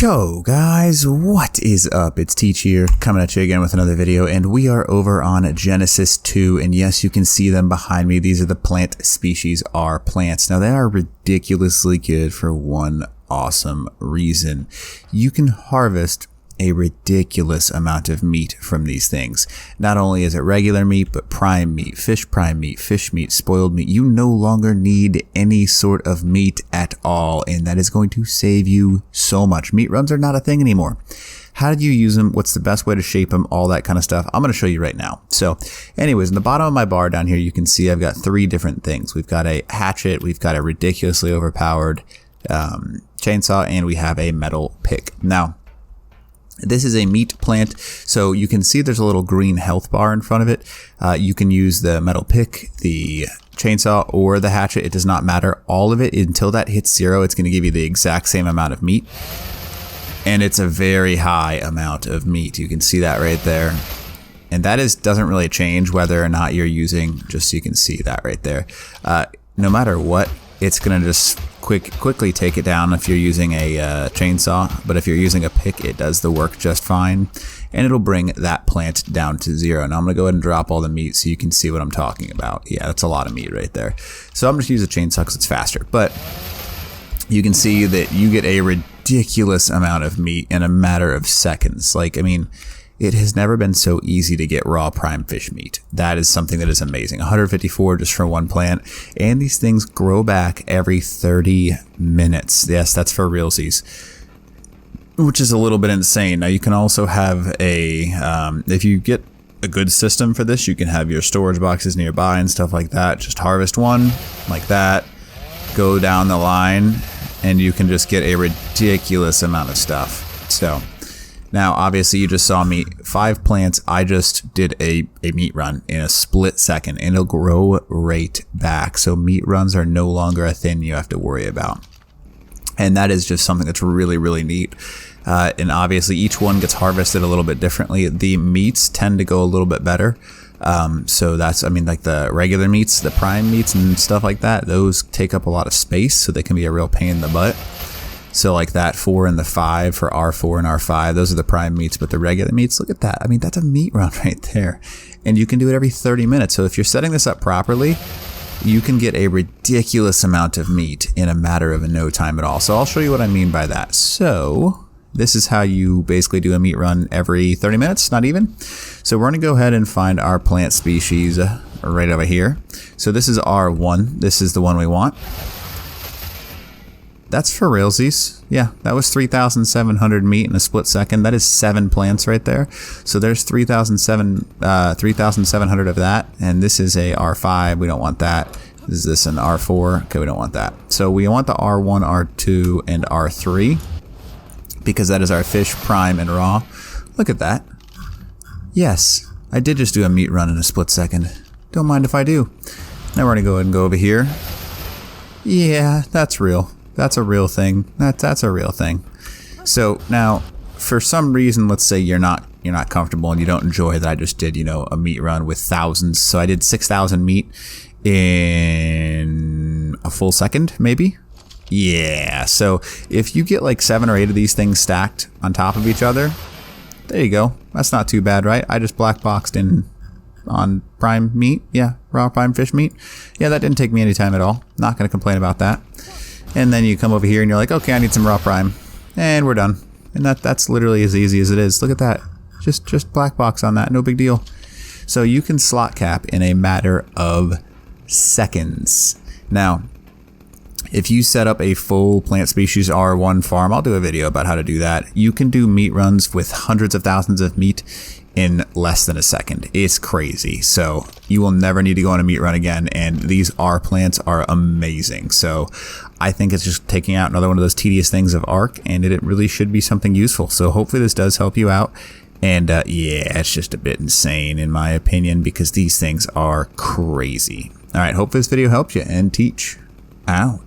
Yo guys, what is up? It's Teach here, coming at you again with another video, and we are over on Genesis 2, and yes, you can see them behind me. These are the plant species R plants. Now they are ridiculously good for one awesome reason. You can harvest a ridiculous amount of meat from these things. Not only is it regular meat, but prime meat, fish meat, spoiled meat. You no longer need any sort of meat at all, and that is going to save you so much. Meat runs are not a thing anymore. How do you use them? What's the best way to shape them? All that kind of stuff. I'm going to show you right now. So anyways, in the bottom of my bar down here, you can see I've got three different things. We've got a hatchet, we've got a ridiculously overpowered chainsaw, and we have a metal pick. Now, this is a meat plant, so you can see there's a little green health bar in front of it. You can use the metal pick, the chainsaw, or the hatchet. It does not matter. All of it, until that hits 0, it's going to give you the exact same amount of meat. And it's a very high amount of meat. You can see that right there. And that doesn't really change whether or not you're using, just so you can see that right there. No matter what, it's going to just quickly take it down if you're using a chainsaw, but if you're using a pick, it does the work just fine, and it'll bring that plant down to 0. Now I'm going to go ahead and drop all the meat so you can see what I'm talking about. Yeah, that's a lot of meat right there. So I'm just going to use a chainsaw because it's faster, but you can see that you get a ridiculous amount of meat in a matter of seconds. Like, I mean, it has never been so easy to get raw prime fish meat. That is something that is amazing. 154 just for one plant. And these things grow back every 30 minutes. Yes, that's for realsies, which is a little bit insane. Now you can also have a, if you get a good system for this, you can have your storage boxes nearby and stuff like that. Just harvest one like that, go down the line, and you can just get a ridiculous amount of stuff. So now, obviously, you just saw me 5 plants. I just did a meat run in a split second, and it'll grow right back. So meat runs are no longer a thing you have to worry about. And that is just something that's really, really neat. And obviously, each one gets harvested a little bit differently. The meats tend to go a little bit better. So that's, I mean, like the regular meats, the prime meats and stuff like that, those take up a lot of space, so they can be a real pain in the butt. So like that 4 and the 5 for R4 and R5, those are the prime meats, but the regular meats, look at that. I mean, that's a meat run right there. And you can do it every 30 minutes. So if you're setting this up properly, you can get a ridiculous amount of meat in a matter of no time at all. So I'll show you what I mean by that. So this is how you basically do a meat run every 30 minutes, not even. So we're going to go ahead and find our plant species right over here. So this is R1. This is the one we want. That's for realsies. Yeah, that was 3,700 meat in a split second. That is 7 plants right there. So there's 3,700 of that. And this is a R5. We don't want that. Is this an R4? Okay, we don't want that. So we want the R1, R2, and R3 because that is our fish, prime, and raw. Look at that. Yes, I did just do a meat run in a split second. Don't mind if I do. Now we're going to go ahead and go over here. Yeah, that's real. That's a real thing. That's a real thing. So now, for some reason, let's say you're not comfortable and you don't enjoy that I just did, a meat run with thousands. So I did 6,000 meat in a full second, maybe. Yeah. So if you get like 7 or 8 of these things stacked on top of each other, there you go. That's not too bad, right? I just black boxed in on prime meat. Yeah, raw prime fish meat. Yeah, that didn't take me any time at all. Not going to complain about that. And then you come over here and you're like, okay, I need some raw prime, and we're done. And that's literally as easy as it is. Look at that. Just black box on that. No big deal. So you can slot cap in a matter of seconds. Now, if you set up a full plant species R1 farm, I'll do a video about how to do that. You can do meat runs with hundreds of thousands of meat in less than a second. It's crazy. So you will never need to go on a meat run again. And these R plants are amazing. So I think it's just taking out another one of those tedious things of Arc, and it really should be something useful. So hopefully this does help you out. And yeah, it's just a bit insane in my opinion, because these things are crazy. All right, hope this video helps you, and Teach out.